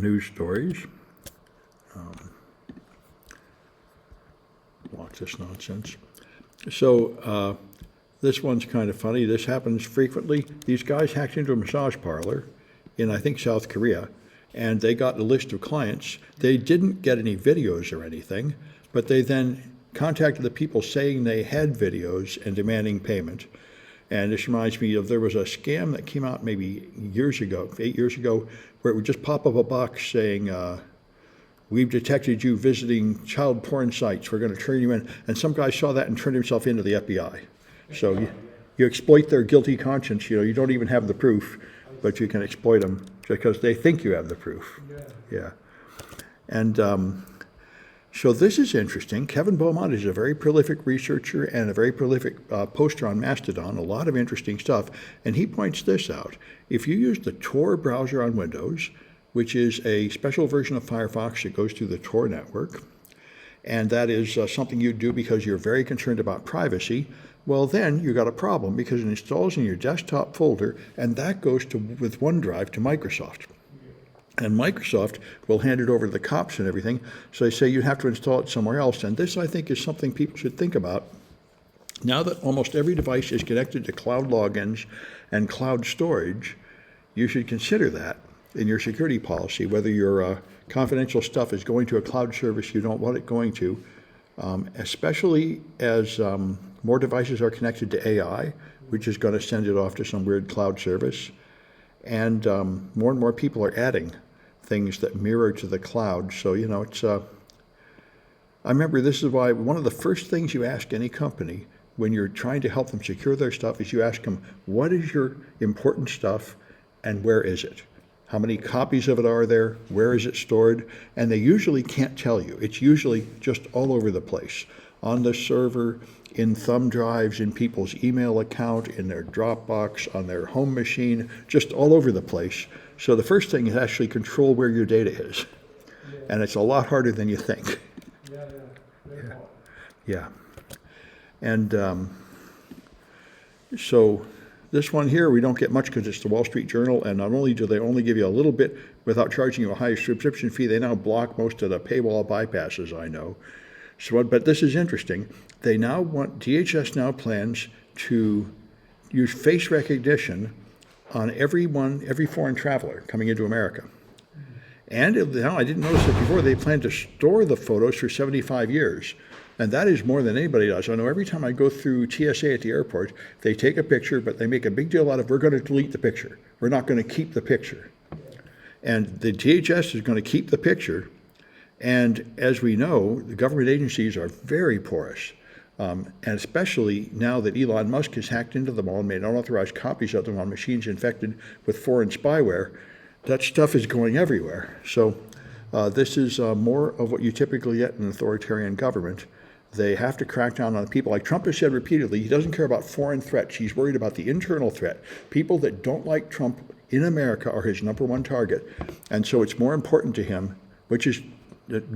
news stories. Watch this nonsense. So this one's kind of funny. This happens frequently. These guys hacked into a massage parlor in, I think, South Korea, and they got a list of clients. They didn't get any videos or anything, but they then contacted the people saying they had videos and demanding payment. And this reminds me of, there was a scam that came out maybe years ago, 8 years ago, where it would just pop up a box saying, we've detected you visiting child porn sites. We're going to turn you in. And some guy saw that and turned himself into the FBI. So you exploit their guilty conscience. You don't even have the proof, but you can exploit them because they think you have the proof. Yeah. And so this is interesting. Kevin Beaumont is a very prolific researcher and a very prolific poster on Mastodon, a lot of interesting stuff. And he points this out. If you use the Tor browser on Windows, which is a special version of Firefox that goes through the Tor network, and that is something you do because you're very concerned about privacy, well then you got a problem because it installs in your desktop folder, and that goes with OneDrive to Microsoft. And Microsoft will hand it over to the cops and everything, so they say you have to install it somewhere else. And this, I think, is something people should think about. Now that almost every device is connected to cloud logins and cloud storage, you should consider that in your security policy, whether your confidential stuff is going to a cloud service you don't want it going to, especially as more devices are connected to AI, which is going to send it off to some weird cloud service. And more people are adding things that mirror to the cloud. So, it's, I remember this is why one of the first things you ask any company when you're trying to help them secure their stuff is you ask them, what is your important stuff and where is it? How many copies of it are there? Where is it stored? And they usually can't tell you. It's usually just all over the place. On the server, in thumb drives, in people's email account, in their Dropbox, on their home machine, just all over the place. So the first thing is actually control where your data is. And it's a lot harder than you think. Yeah. And so this one here, we don't get much because it's the Wall Street Journal, and not only do they only give you a little bit without charging you a high subscription fee, they now block most of the paywall bypasses, I know. So, but this is interesting. They now DHS now plans to use face recognition on every foreign traveler coming into America. And now, I didn't notice it before, they plan to store the photos for 75 years. And that is more than anybody does. I know every time I go through TSA at the airport, they take a picture, but they make a big deal out of, we're going to delete the picture. We're not going to keep the picture. And the DHS is going to keep the picture. And as we know, the government agencies are very porous. And especially now that Elon Musk has hacked into them all and made unauthorized copies of them on machines infected with foreign spyware, that stuff is going everywhere. So this is more of what you typically get in an authoritarian government. They have to crack down on people. Like Trump has said repeatedly, he doesn't care about foreign threats. He's worried about the internal threat. People that don't like Trump in America are his number one target. And so it's more important to him, which is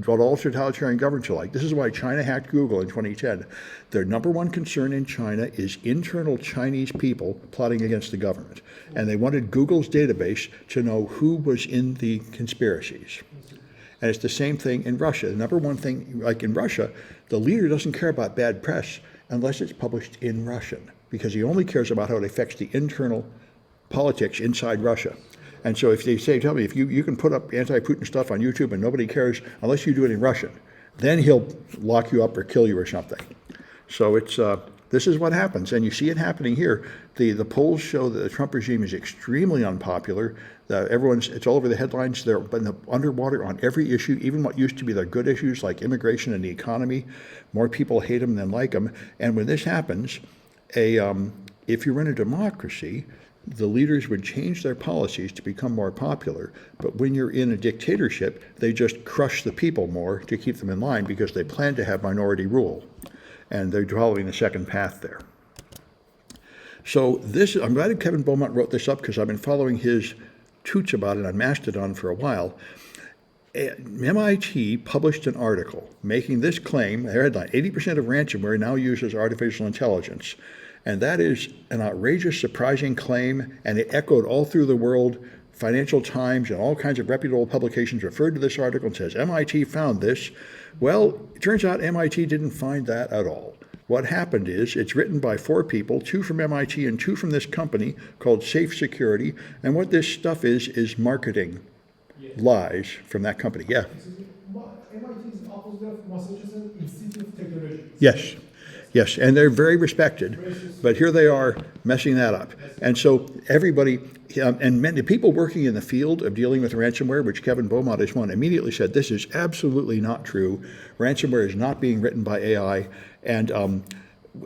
what all totalitarian governments are like. This is why China hacked Google in 2010. Their number one concern in China is internal Chinese people plotting against the government. And they wanted Google's database to know who was in the conspiracies. And it's the same thing in Russia. The number one thing, like in Russia, the leader doesn't care about bad press unless it's published in Russian, because he only cares about how it affects the internal politics inside Russia. And so if they say, tell me, if you can put up anti-Putin stuff on YouTube and nobody cares unless you do it in Russian, then he'll lock you up or kill you or something. So it's this is what happens, and you see it happening here. The polls show that the Trump regime is extremely unpopular. It's all over the headlines. They're underwater on every issue, even what used to be their good issues like immigration and the economy. More people hate them than like them. And when this happens, if you're in a democracy, the leaders would change their policies to become more popular. But when you're in a dictatorship, they just crush the people more to keep them in line because they plan to have minority rule. And they're following the second path there. So I'm glad Kevin Beaumont wrote this up because I've been following his toots about it on Mastodon for a while. MIT published an article making this claim, their headline, 80% of ransomware now uses artificial intelligence. And that is an outrageous, surprising claim, and it echoed all through the world Financial Times and all kinds of reputable publications referred to this article and says, MIT found this. Well, it turns out MIT didn't find that at all. What happened is it's written by 4 people, 2 from MIT and 2 from this company called Safe Security. And what this stuff is marketing lies from that company. Yeah. MIT is opposite of Massachusetts Institute of Technology. Yes. Yes, and they're very respected, but here they are messing that up. And so everybody, and many people working in the field of dealing with ransomware, which Kevin Beaumont is one, immediately said, this is absolutely not true. Ransomware is not being written by AI. And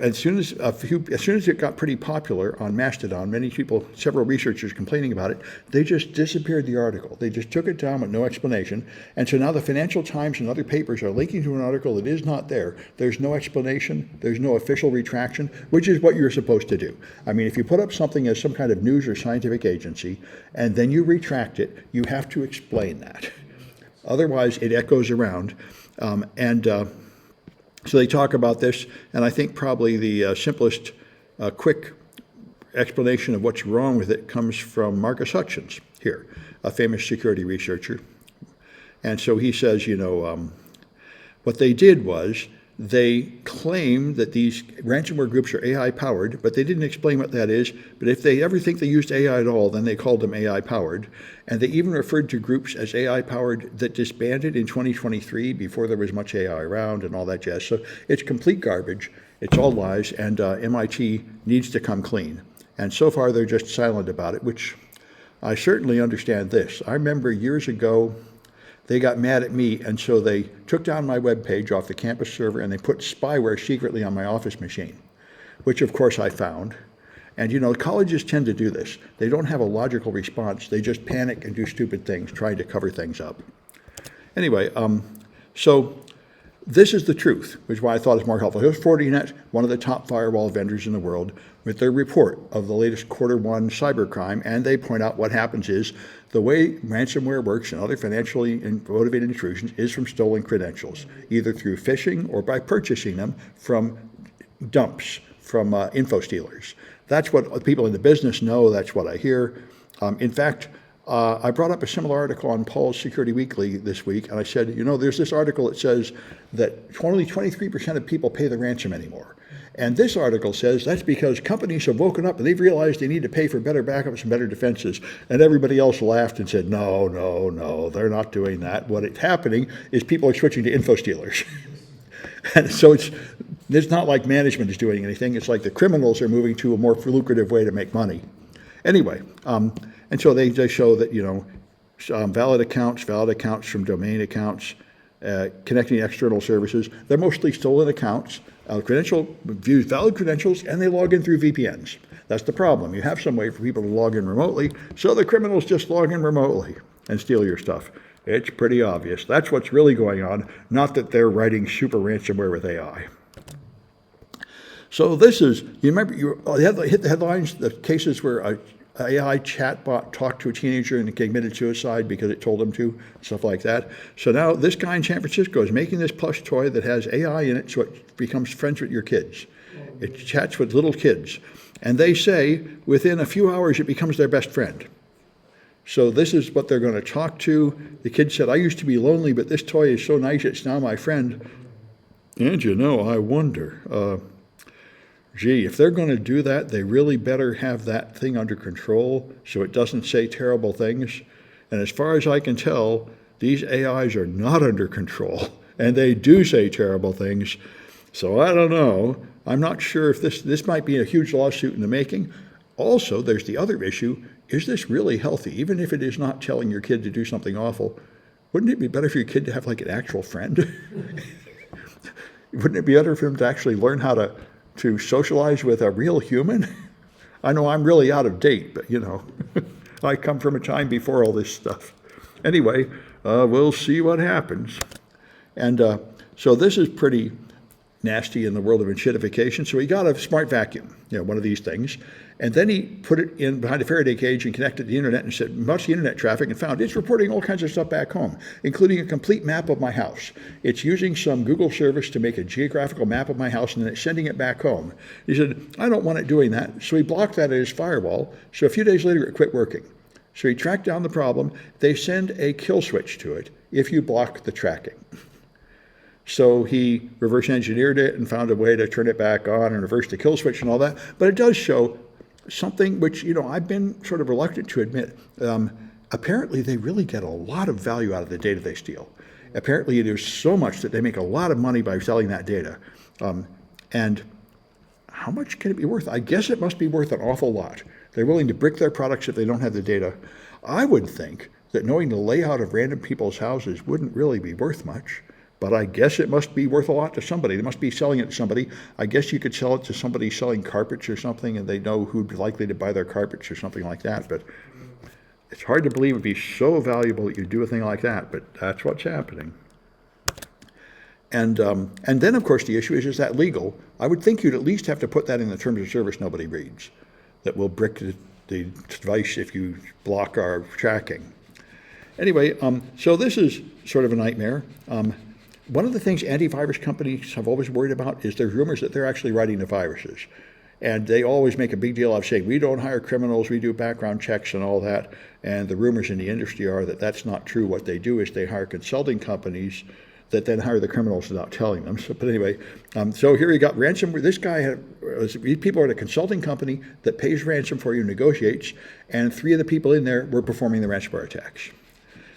as soon as it got pretty popular on Mastodon, many people, several researchers complaining about it, they just disappeared the article. They just took it down with no explanation. And so now the Financial Times and other papers are linking to an article that is not there. There's no explanation. There's no official retraction, which is what you're supposed to do. I mean, if you put up something as some kind of news or scientific agency, and then you retract it, you have to explain that. Otherwise, it echoes around. So they talk about this, and I think probably the simplest, quick explanation of what's wrong with it comes from Marcus Hutchins here, a famous security researcher. And so he says, what they did was they claimed that these ransomware groups are AI-powered, but they didn't explain what that is. But if they ever think they used AI at all, then they called them AI-powered. And they even referred to groups as AI-powered that disbanded in 2023 before there was much AI around and all that jazz. So it's complete garbage. It's all lies, and MIT needs to come clean. And so far, they're just silent about it, which I certainly understand this. I remember years ago, they got mad at me, and so they took down my web page off the campus server, and they put spyware secretly on my office machine, which of course I found. And colleges tend to do this. They don't have a logical response. They just panic and do stupid things, trying to cover things up. Anyway, so this is the truth, which is why I thought it's more helpful. Here's Fortinet, one of the top firewall vendors in the world, with their report of the latest Q1 cybercrime, and they point out what happens is the way ransomware works and other financially motivated intrusions is from stolen credentials, either through phishing or by purchasing them from dumps, from info stealers. That's what people in the business know. That's what I hear. In fact, I brought up a similar article on Paul's Security Weekly this week, and I said, there's this article that says that only 23% of people pay the ransom anymore. And this article says that's because companies have woken up and they've realized they need to pay for better backups and better defenses. And everybody else laughed and said, no, they're not doing that. What is happening is people are switching to info stealers. And so it's not like management is doing anything. It's like the criminals are moving to a more lucrative way to make money. Anyway, and so they show that, valid accounts from domain accounts, connecting external services. They're mostly stolen accounts. Credential views valid credentials, and they log in through VPNs. That's the problem. You have some way for people to log in remotely, so the criminals just log in remotely and steal your stuff. It's pretty obvious. That's what's really going on, not that they're writing super ransomware with AI. So this is, you remember, hit the headlines, the cases where a AI chatbot talked to a teenager and committed suicide because it told him to, stuff like that. So now this guy in San Francisco is making this plush toy that has AI in it, so it becomes friends with your kids. It chats with little kids. And they say within a few hours it becomes their best friend. So this is what they're going to talk to. The kid said, I used to be lonely, but this toy is so nice, it's now my friend. And I wonder, if they're going to do that, they really better have that thing under control so it doesn't say terrible things. And as far as I can tell, these AIs are not under control, and they do say terrible things. So I don't know. I'm not sure if this might be a huge lawsuit in the making. Also, there's the other issue. Is this really healthy? Even if it is not telling your kid to do something awful, wouldn't it be better for your kid to have like an actual friend? Wouldn't it be better for him to actually learn how to socialize with a real human? I know I'm really out of date, but I come from a time before all this stuff. Anyway, we'll see what happens. And so this is pretty nasty in the world of enshittification. So he got a smart vacuum, one of these things. And then he put it in behind a Faraday cage and connected to the internet and said, watch the internet traffic, and found it's reporting all kinds of stuff back home, including a complete map of my house. It's using some Google service to make a geographical map of my house, and then it's sending it back home. He said, I don't want it doing that. So he blocked that at his firewall. So a few days later, it quit working. So he tracked down the problem. They send a kill switch to it if you block the tracking. So he reverse engineered it and found a way to turn it back on and reverse the kill switch and all that. But it does show something which, I've been sort of reluctant to admit. Apparently, they really get a lot of value out of the data they steal. Apparently, there's so much that they make a lot of money by selling that data. And how much can it be worth? I guess it must be worth an awful lot. They're willing to brick their products if they don't have the data. I would think that knowing the layout of random people's houses wouldn't really be worth much, but I guess it must be worth a lot to somebody. They must be selling it to somebody. I guess you could sell it to somebody selling carpets or something, and they know who'd be likely to buy their carpets or something like that. But it's hard to believe it'd be so valuable that you'd do a thing like that, but that's what's happening. And then, of course, the issue is that legal? I would think you'd at least have to put that in the terms of service nobody reads, that will brick the device if you block our tracking. Anyway, so this is sort of a nightmare. One of the things antivirus companies have always worried about is there's rumors that they're actually writing the viruses. And they always make a big deal of saying, we don't hire criminals, we do background checks and all that. And the rumors in the industry are that that's not true. What they do is they hire consulting companies that then hire the criminals without telling them. So, but anyway, so here you got ransomware. This guy people are at a consulting company that pays ransom for you, negotiates, and 3 of the people in there were performing the ransomware attacks.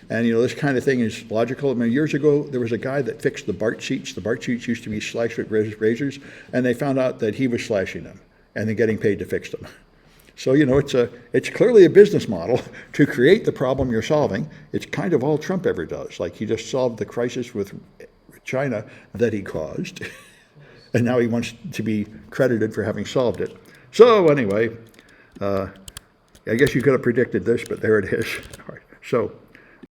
And this kind of thing is logical. I mean, years ago, there was a guy that fixed the BART seats. The BART seats used to be slashed with razors, and they found out that he was slashing them and then getting paid to fix them. So, it's clearly a business model to create the problem you're solving. It's kind of all Trump ever does. Like, he just solved the crisis with China that he caused, and now he wants to be credited for having solved it. So anyway, I guess you could have predicted this, but there it is. All right. So